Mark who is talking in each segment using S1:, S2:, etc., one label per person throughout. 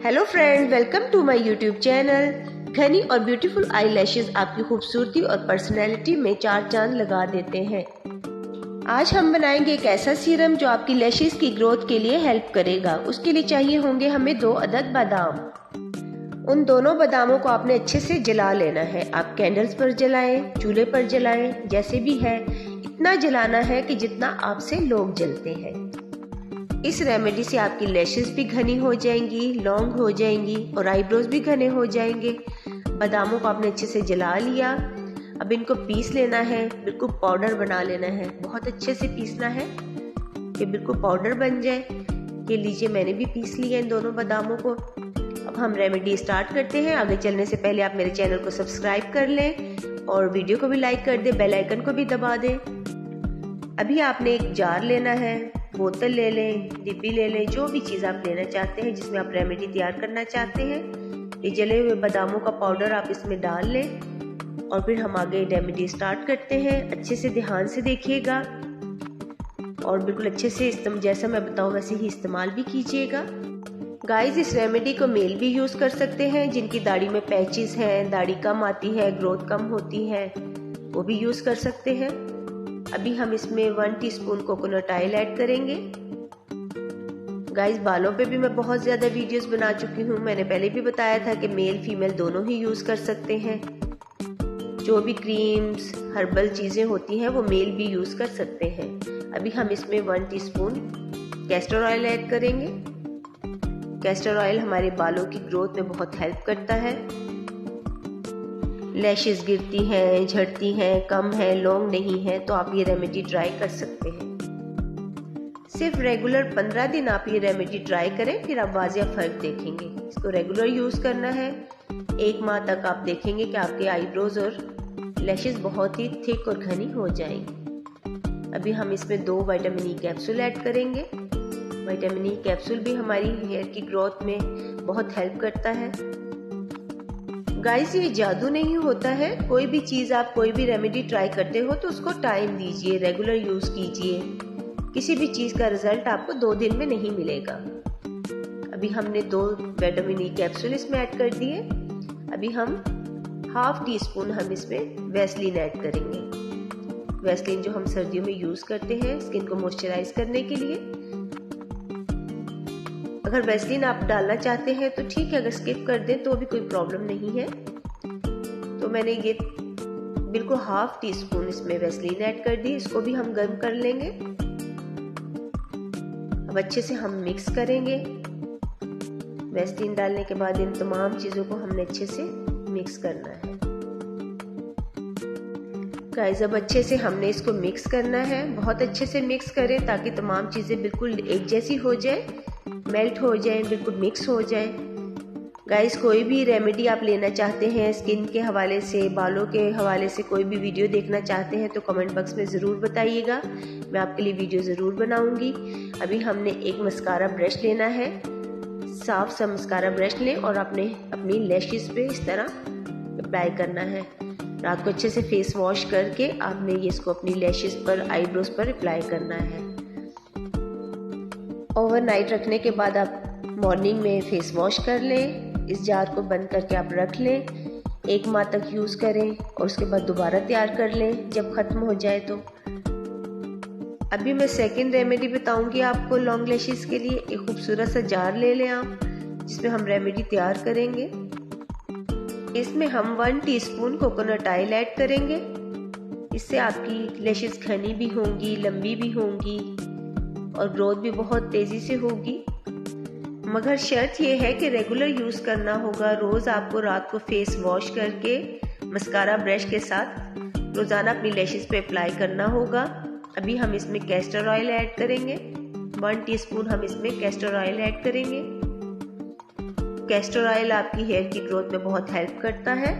S1: Hello friend, welcome to my YouTube channel. घनी और beautiful eye lashes आपकी खूबसूरती और पर्सनैलिटी में चार चांद लगा देते हैं। आज हम बनाएंगे एक ऐसा सीरम जो आपकी लैशेज की ग्रोथ के लिए हेल्प करेगा। उसके लिए चाहिए होंगे हमें 2 अदद बादाम। उन दोनों बादामों को आपने अच्छे से जला लेना है। आप कैंडल्स पर जलाएं, चूल्हे पर जलाएं, जैसे भी है। इतना जलाना है कि जितना आपसे लोग जलते हैं। इस रेमेडी से आपकी लैशेस भी घनी हो जाएंगी, लॉन्ग हो जाएंगी और आईब्रोज भी घने हो जाएंगे। बादामों को आपने अच्छे से जला लिया। अब इनको पीस लेना है, बिल्कुल पाउडर बना लेना है। बहुत अच्छे से पीसना है कि बिल्कुल पाउडर बन जाए। ये लीजिए, मैंने भी पीस लिया इन दोनों बादामों को। अब हम रेमेडी स्टार्ट करते हैं। आगे चलने से पहले आप मेरे चैनल को सब्सक्राइब कर लें और वीडियो को भी लाइक कर दें, बेल आइकन को भी दबा दें। अभी आपने एक जार लेना है, बोतल ले लें, डिब्बी ले लें, जो भी चीज़ आप लेना चाहते हैं जिसमें आप रेमेडी तैयार करना चाहते हैं। ये जले हुए बादामों का पाउडर आप इसमें डाल लें और फिर हम आगे रेमेडी स्टार्ट करते हैं। अच्छे से ध्यान से देखिएगा और बिल्कुल अच्छे से जैसा मैं बताऊँ वैसे ही इस्तेमाल भी कीजिएगा। गाइस, इस रेमेडी को मेल भी यूज़ कर सकते हैं। जिनकी दाढ़ी में पैचेस हैं, दाढ़ी कम आती है, ग्रोथ कम होती है, वो भी यूज़ कर सकते हैं। अभी हम इसमें 1 टीस्पून कोकोनट ऑयल ऐड करेंगे। गाइस, बालों पे भी मैं बहुत ज़्यादा वीडियोस बना चुकी हूँ। मैंने पहले भी बताया था कि मेल फीमेल दोनों ही यूज़ कर सकते हैं। जो भी क्रीम्स, हर्बल चीज़ें होती हैं वो मेल भी यूज़ कर सकते हैं। अभी हम इसमें 1 टीस्पून कैस्टर ऑयल ऐड करेंगे। कैस्टर ऑयल हमारे बालों की ग्रोथ में बहुत हेल्प करता है। लैशेस गिरती हैं, झड़ती हैं, कम है, लॉन्ग नहीं है, तो आप ये रेमेडी ट्राई कर सकते हैं। सिर्फ रेगुलर 15 दिन आप ये रेमेडी ट्राई करें, फिर आप वाजिया फ़र्क देखेंगे। इसको रेगुलर यूज़ करना है। 1 माह तक आप देखेंगे कि आपके आईब्रोज और लैशेस बहुत ही थिक और घनी हो जाएंगी। अभी हम इसमें 2 विटामिन ई कैप्सूल ऐड करेंगे। विटामिन ई कैप्सूल भी हमारी हेयर की ग्रोथ में बहुत हेल्प करता है। गाइस, ये जादू नहीं होता है। कोई भी चीज़ आप कोई भी रेमेडी ट्राई करते हो तो उसको टाइम दीजिए, रेगुलर यूज़ कीजिए। किसी भी चीज़ का रिजल्ट आपको 2 दिन में नहीं मिलेगा। अभी हमने 2 विटामिन ई कैप्सूल इसमें ऐड कर दिए। अभी हम 1/2 टीस्पून हम इसमें वैसलीन ऐड करेंगे। वैसलीन जो हम सर्दियों में यूज़ करते हैं स्किन को मॉइस्चराइज करने के लिए। अगर वैसलीन आप डालना चाहते हैं तो ठीक है, अगर स्किप कर दें तो भी कोई प्रॉब्लम नहीं है। तो मैंने ये बिल्कुल 1/2 टीस्पून इसमें वैसलीन ऐड कर दी। इसको भी हम गर्म कर लेंगे। अब अच्छे से हम मिक्स करेंगे। वैसलीन डालने के बाद इन तमाम चीज़ों को हमने अच्छे से मिक्स करना है। गाइस, अब अच्छे से हमने इसको मिक्स करना है। बहुत अच्छे से मिक्स करें ताकि तमाम चीज़ें बिल्कुल एक जैसी हो जाए, मेल्ट हो जाए, बिल्कुल मिक्स हो जाए। गाइस, कोई भी रेमेडी आप लेना चाहते हैं स्किन के हवाले से, बालों के हवाले से, कोई भी वीडियो देखना चाहते हैं तो कमेंट बॉक्स में ज़रूर बताइएगा। मैं आपके लिए वीडियो ज़रूर बनाऊंगी। अभी हमने एक मस्कारा ब्रश लेना है। साफ सा मस्कारा ब्रश लें और आपने अपनी लैशेस पे इस तरह अप्लाई करना है। रात को अच्छे से फेस वॉश करके आपने ये इसको अपनी लैशेस पर, आईब्रोज पर अप्लाई करना है। ओवरनाइट रखने के बाद आप मॉर्निंग में फेस वॉश कर लें। इस जार को बंद करके आप रख लें। 1 माह तक यूज़ करें और उसके बाद दोबारा तैयार कर लें जब ख़त्म हो जाए तो। अभी मैं सेकंड रेमेडी बताऊंगी आपको लॉन्ग लैशेस के लिए। एक खूबसूरत सा जार ले लें आप, जिसमें हम रेमेडी तैयार करेंगे। इसमें हम 1 टीस्पून कोकोनट ऑयल ऐड करेंगे। इससे आपकी लैशेस घनी भी होंगी, लंबी भी होंगी और ग्रोथ भी बहुत तेज़ी से होगी। मगर शर्त यह है कि रेगुलर यूज़ करना होगा। रोज़ आपको रात को फेस वॉश करके मस्कारा ब्रश के साथ रोज़ाना अपनी लैशेस पे अप्लाई करना होगा। अभी हम इसमें कैस्टर ऑयल ऐड करेंगे। 1 टीस्पून हम इसमें कैस्टर ऑयल ऐड करेंगे। कैस्टर ऑयल आपकी हेयर की ग्रोथ में बहुत हेल्प करता है।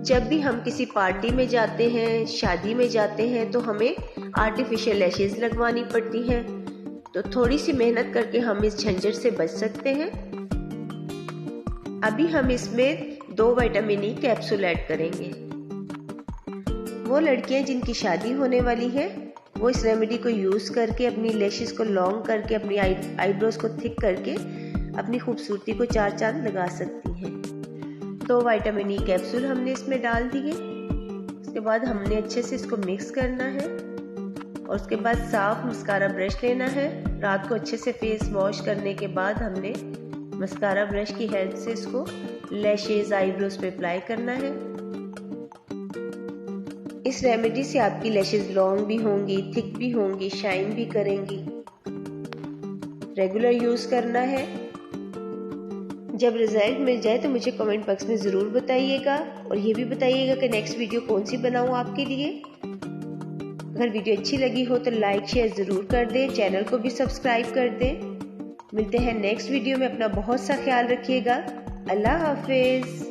S1: जब भी हम किसी पार्टी में जाते हैं, शादी में जाते हैं, तो हमें आर्टिफिशियल लैशेस लगवानी पड़ती हैं। तो थोड़ी सी मेहनत करके हम इस झंझट से बच सकते हैं। अभी हम इसमें 2 विटामिन ई कैप्सूल ऐड करेंगे। वो लड़कियां जिनकी शादी होने वाली है वो इस रेमेडी को यूज़ करके अपनी लैशेस को लॉन्ग करके, अपनी आईब्रोज को थिक करके अपनी खूबसूरती को चार चांद लगा सकती हैं। 2 विटामिन ई कैप्सूल हमने इसमें डाल दिए। उसके बाद हमने अच्छे से इसको मिक्स करना है और उसके बाद साफ मस्कारा ब्रश लेना है। रात को अच्छे से फेस वॉश करने के बाद हमने मस्कारा ब्रश की हेल्प से इसको लैशेज आईब्रोज पे अप्लाई करना है। इस रेमेडी से आपकी लैशेज लॉन्ग भी होंगी, थिक भी होंगी, शाइन भी करेंगी। रेगुलर यूज करना है। जब रिजल्ट मिल जाए तो मुझे कमेंट बॉक्स में ज़रूर बताइएगा और ये भी बताइएगा कि नेक्स्ट वीडियो कौन सी बनाऊँ आपके लिए। अगर वीडियो अच्छी लगी हो तो लाइक शेयर ज़रूर कर दें, चैनल को भी सब्सक्राइब कर दें। मिलते हैं नेक्स्ट वीडियो में। अपना बहुत सा ख्याल रखिएगा। अल्लाह हाफिज़।